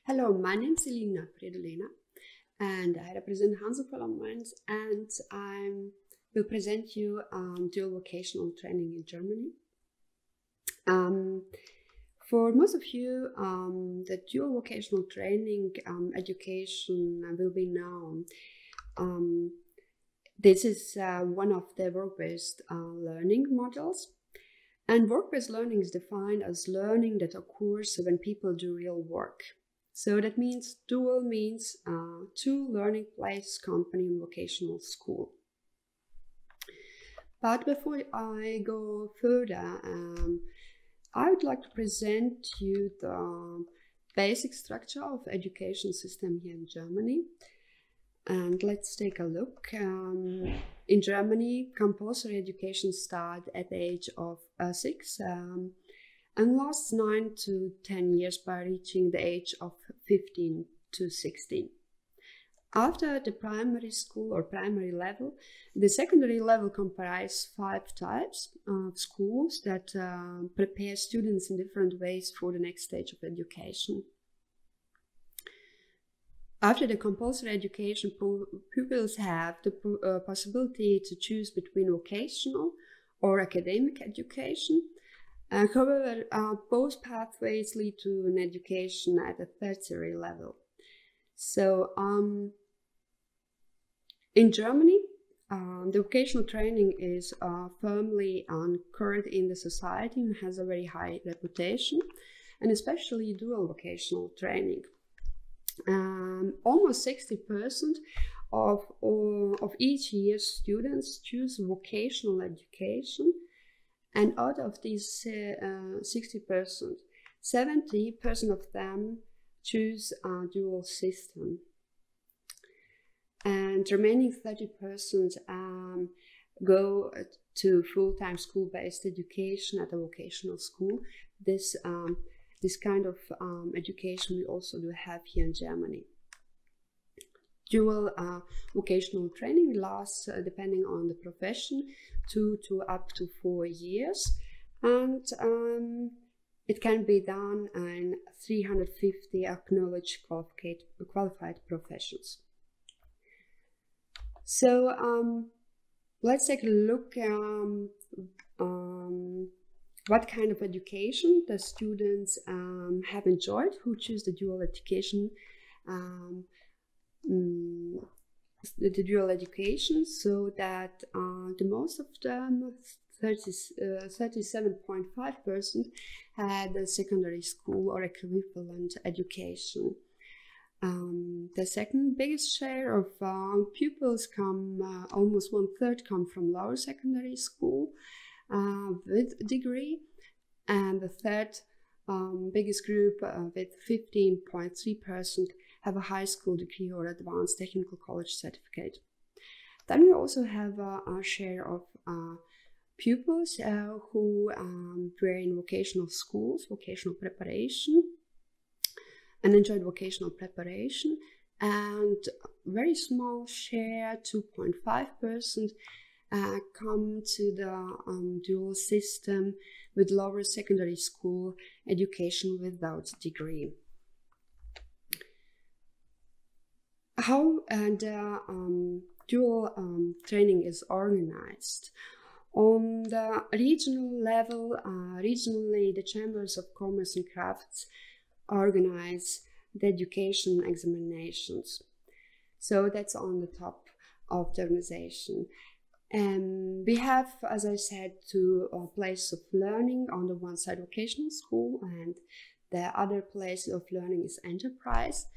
Hello, my name is Elina Priedulena and I represent Hanse-Parlament, and I will present you dual vocational training in Germany. For most of you, the dual vocational training education will be known. This is one of the work-based learning models. And work-based learning is defined as learning that occurs when people do real work. So that means dual means two learning places, company and vocational school. But before I go further, I would like to present you the basic structure of education system here in Germany. And let's take a look. In Germany, compulsory education starts at the age of 6 and lasts 9 to 10 years by reaching the age of 15 to 16. After the primary school or primary level, the secondary level comprises 5 types of schools that prepare students in different ways for the next stage of education. After the compulsory education, pupils have the possibility to choose between vocational or academic education. However, both pathways lead to an education at a tertiary level. So, in Germany, the vocational training is firmly anchored in the society and has a very high reputation, and especially dual vocational training. Almost 60% of each year's students choose vocational education, and out of these 60%, 70% of them choose a dual system, and remaining 30% go to full-time school-based education at a vocational school. This kind of education we also do have here in Germany. Dual vocational training lasts, depending on the profession, 2 to up to 4 years, and it can be done in 350 acknowledged qualified professions. So let's take a look what kind of education the students have enjoyed who choose the dual education. The dual education, so that the most of them, 37.5%, had a secondary school or equivalent education. The second biggest share of pupils almost 1/3 come from lower secondary school with a degree, and the third biggest group with 15.3% have a high school degree or advanced technical college certificate. Then we also have a share of pupils who were in vocational schools, vocational preparation, and enjoyed vocational preparation, and very small share, 2.5%, come to the dual system with lower secondary school education without degree. How the dual training is organized. On the regional level, regionally the chambers of commerce and crafts organize the education examinations. So that's on the top of the organization. And we have, as I said, 2 places of learning. On the one side, vocational school, and the other place of learning is enterprise.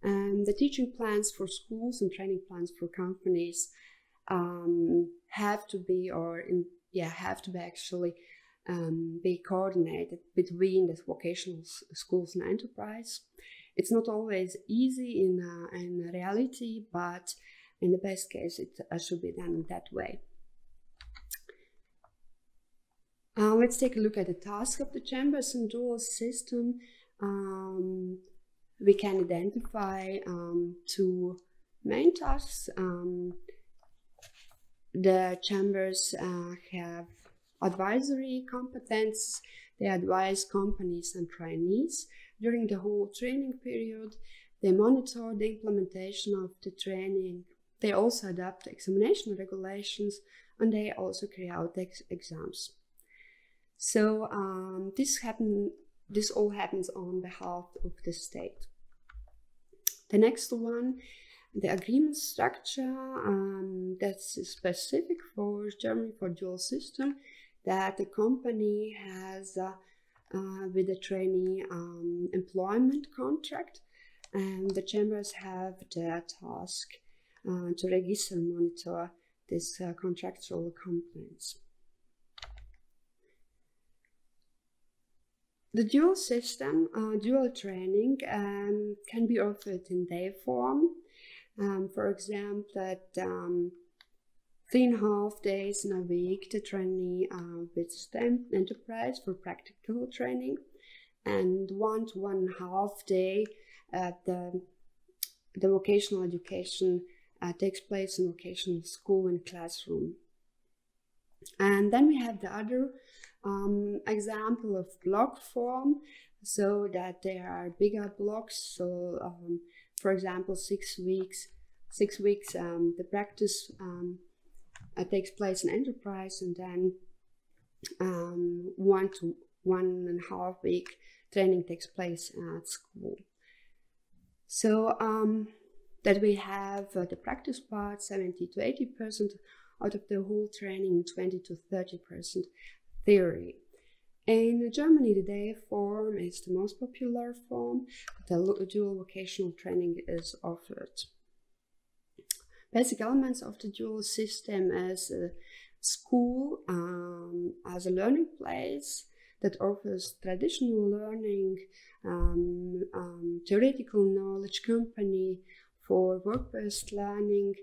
And the teaching plans for schools and training plans for companies have to be actually be coordinated between the vocational schools and enterprise. It's not always easy in reality, but in the best case, it should be done that way. Let's take a look at the task of the chambers and dual system. We can identify 2 main tasks. The chambers have advisory competence. They advise companies and trainees during the whole training period. They monitor the implementation of the training. They also adapt examination regulations, and they also carry out exams. So this all happens on behalf of the state. The next one, the agreement structure, that's specific for Germany for dual system, that the company has with the trainee employment contract, and the chambers have the task to register and monitor this contractual complaints. The dual system, dual training, can be offered in day form. For example, at 3.5 days in a week, the trainee visits the enterprise for practical training, and 1 to 1.5 day at the vocational education takes place in vocational school and classroom. And then we have the other example of block form, so that there are bigger blocks. So for example, 6 weeks, the practice takes place in enterprise, and then 1 to 1.5 week training takes place at school. So that we have the practice part 70 to 80% out of the whole training, 20 to 30% theory. In Germany, the day form is the most popular form. The dual vocational training is offered. Basic elements of the dual system is a school as a learning place that offers traditional learning, theoretical knowledge, company for work-based learning,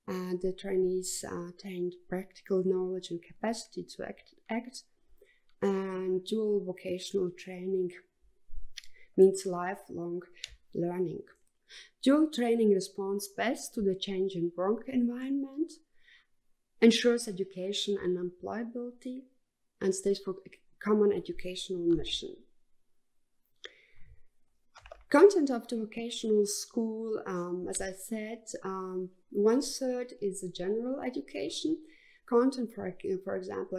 and the trainees attained practical knowledge and capacity to act. And dual vocational training means lifelong learning. Dual training responds best to the changing work environment, ensures education and employability, and stays for a common educational mission. Content of the vocational school, as I said, 1/3 is the general education. Content, for example,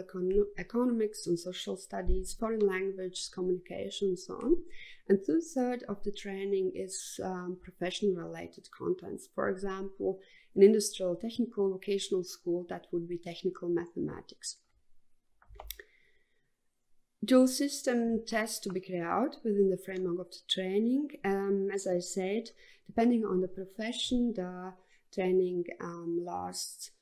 economics and social studies, foreign language, communication, and so on. And 2/3 of the training is profession-related contents. For example, in industrial technical vocational school, that would be technical mathematics. Dual system tests to be carried out within the framework of the training. As I said, depending on the profession, the training lasts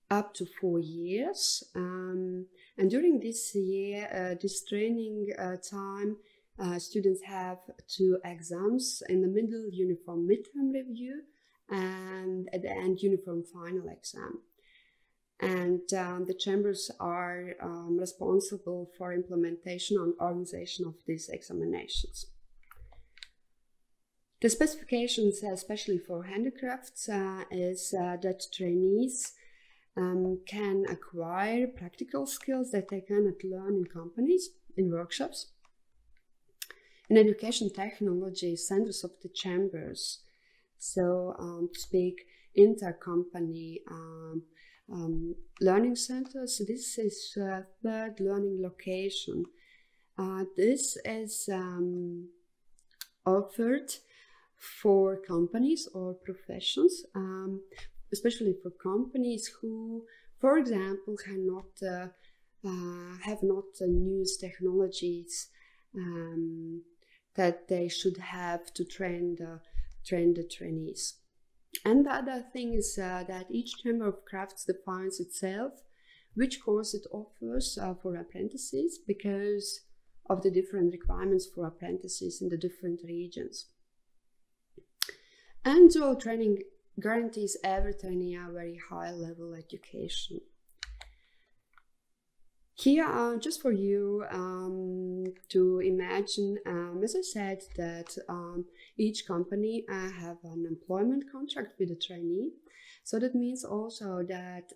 up to 4 years. And during this year, this training time, students have 2 exams. In the middle, uniform midterm review, and at the end, uniform final exam. And the chambers are responsible for implementation and organization of these examinations. The specifications, especially for handicrafts, is that trainees can acquire practical skills that they cannot learn in companies, in workshops. In education technology, centers of the chambers, so to speak, intercompany learning centers. This is third learning location. This is offered for companies or professions, especially for companies who, for example, have not used technologies that they should have to train the trainees. And the other thing is that each chamber of crafts defines itself which course it offers for apprentices, because of the different requirements for apprentices in the different regions. And dual training guarantees every trainee a very high level education. Here, just for you to imagine, as I said, that each company have an employment contract with a trainee. So that means also that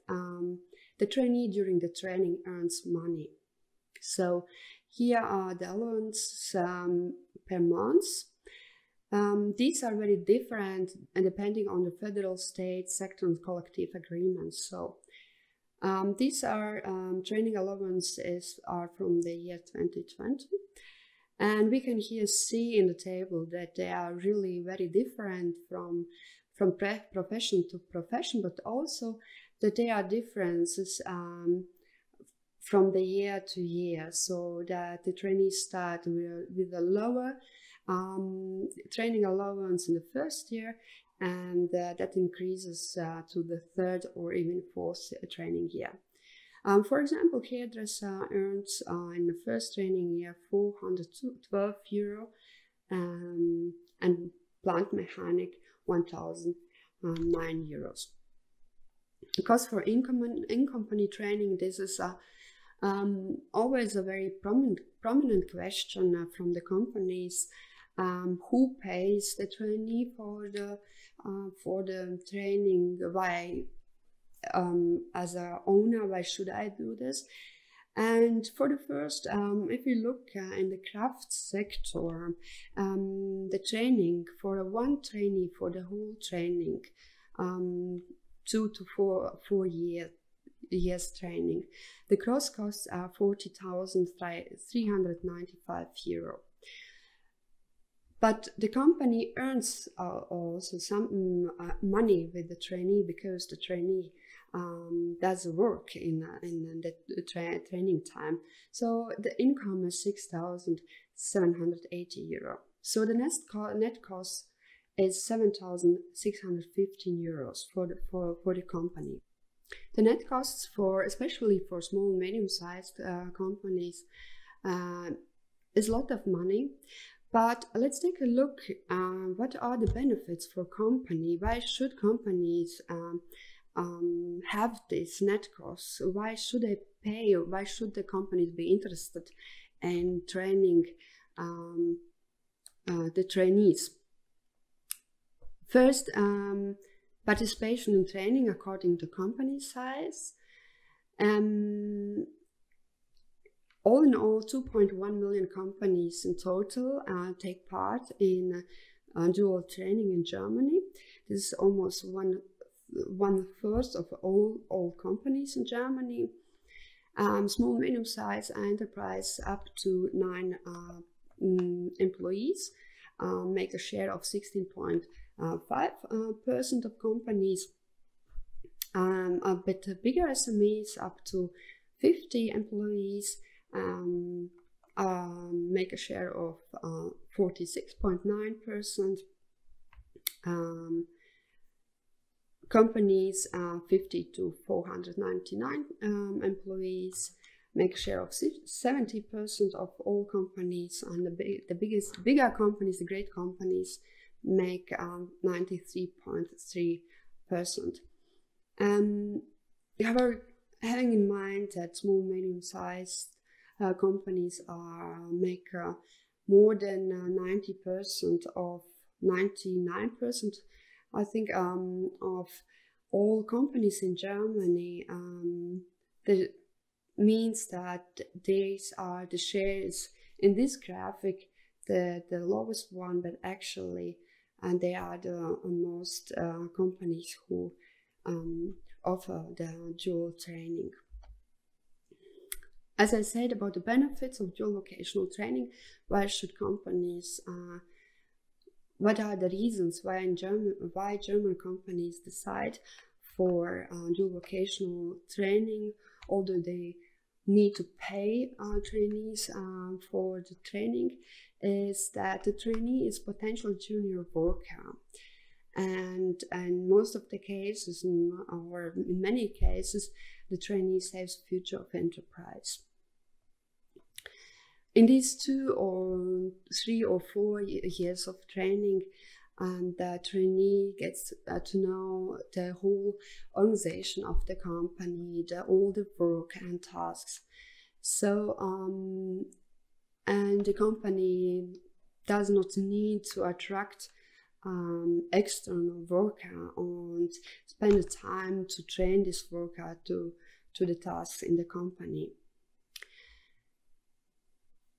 the trainee during the training earns money. So here are the allowances per month. These are very different and depending on the federal, state, sector and collective agreements. So these are training allowances are from the year 2020. And we can here see in the table that they are really very different from profession to profession, but also that there are differences from the year to year, so that the trainees start with a lower training allowance in the first year, and that increases to the third or even fourth training year. For example, hairdresser earns in the first training year 412 euro, and plant mechanic 1,009 euros. Because for in-company training, this is always a very prominent question from the companies. Who pays the trainee for the training? Why, as an owner, why should I do this? And for the first, if you look in the craft sector, the training for one trainee for the whole training, 2 to 4 years training, the gross costs are 40,395 euro. But the company earns also some money with the trainee, because the trainee does work in the training time. So the income is 6,780 euro. So the net cost is 7,615 euros for the company. The net costs especially for small and medium-sized companies is a lot of money. But let's take a look what are the benefits for company. Why should companies have this net costs? Why should they pay? Why should the companies be interested in training the trainees? First, participation in training according to company size. All in all, 2.1 million companies in total take part in dual training in Germany. This is almost one third of all companies in Germany. Small, medium-sized enterprise up to 9 employees make a share of 16.5% of companies. A bit bigger SMEs up to 50 employees make a share of 46.9%. Companies 50 to 499 employees make a share of 70% of all companies, and the bigger companies, the great companies, make 93.3%. However, having in mind that small, medium-sized companies make more than 90% of 99%, I think, of all companies in Germany. That means that these are the shares in this graphic, the lowest one, but actually, and they are the most companies who offer the dual training. As I said about the benefits of dual vocational training, why should companies, what are the reasons why German companies decide for dual vocational training, although they need to pay trainees for the training, is that the trainee is potential junior worker. And in most of the cases, or in many cases, the trainee saves future of enterprise. In these 2 or 3 or 4 years of training, the trainee gets to know the whole organization of the company, all the work and tasks. So, and the company does not need to attract external worker and spend the time to train this worker to to the tasks in the company.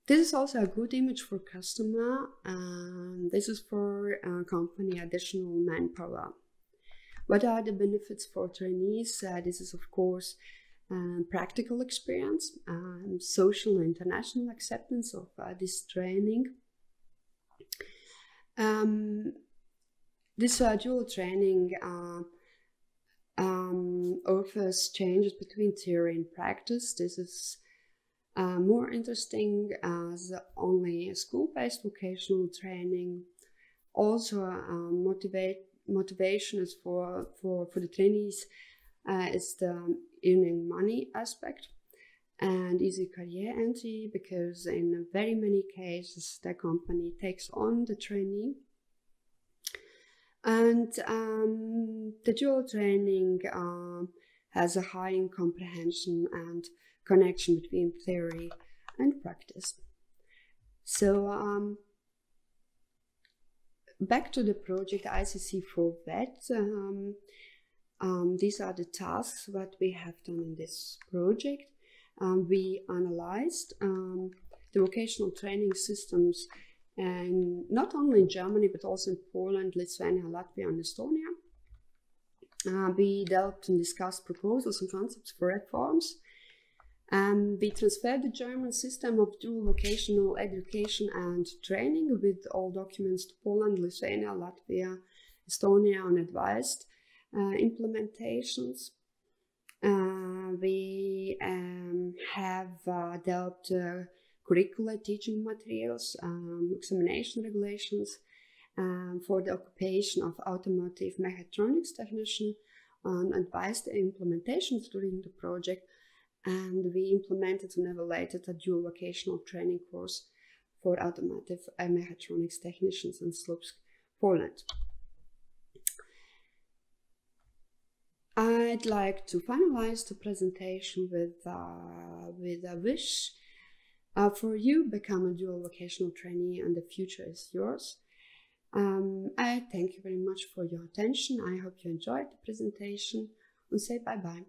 This is also a good image for customer. This is for company additional manpower. What are the benefits for trainees? This is of course practical experience, social and international acceptance of this training. This dual training offers changes between theory and practice. This is more interesting as only school-based vocational training. Also, motivation is for the trainees is the earning money aspect and easy career entry, because in very many cases the company takes on the trainee. And the dual training has a high comprehension and connection between theory and practice. So back to the project ICC for VET. These are the tasks that we have done in this project. We analyzed the vocational training systems, and not only in Germany but also in Poland, Lithuania, Latvia and Estonia. We developed and discussed proposals and concepts for reforms. We transferred the German system of dual vocational education and training with all documents to Poland, Lithuania, Latvia, Estonia on advised implementations. We have developed curricula, teaching materials, examination regulations for the occupation of automotive mechatronics technician on advised implementations during the project. And we implemented and evaluated a dual vocational training course for automotive mechatronics technicians in Słupsk, Poland. I'd like to finalize the presentation with a wish for you: become a dual vocational trainee and the future is yours. I thank you very much for your attention. I hope you enjoyed the presentation and say bye-bye.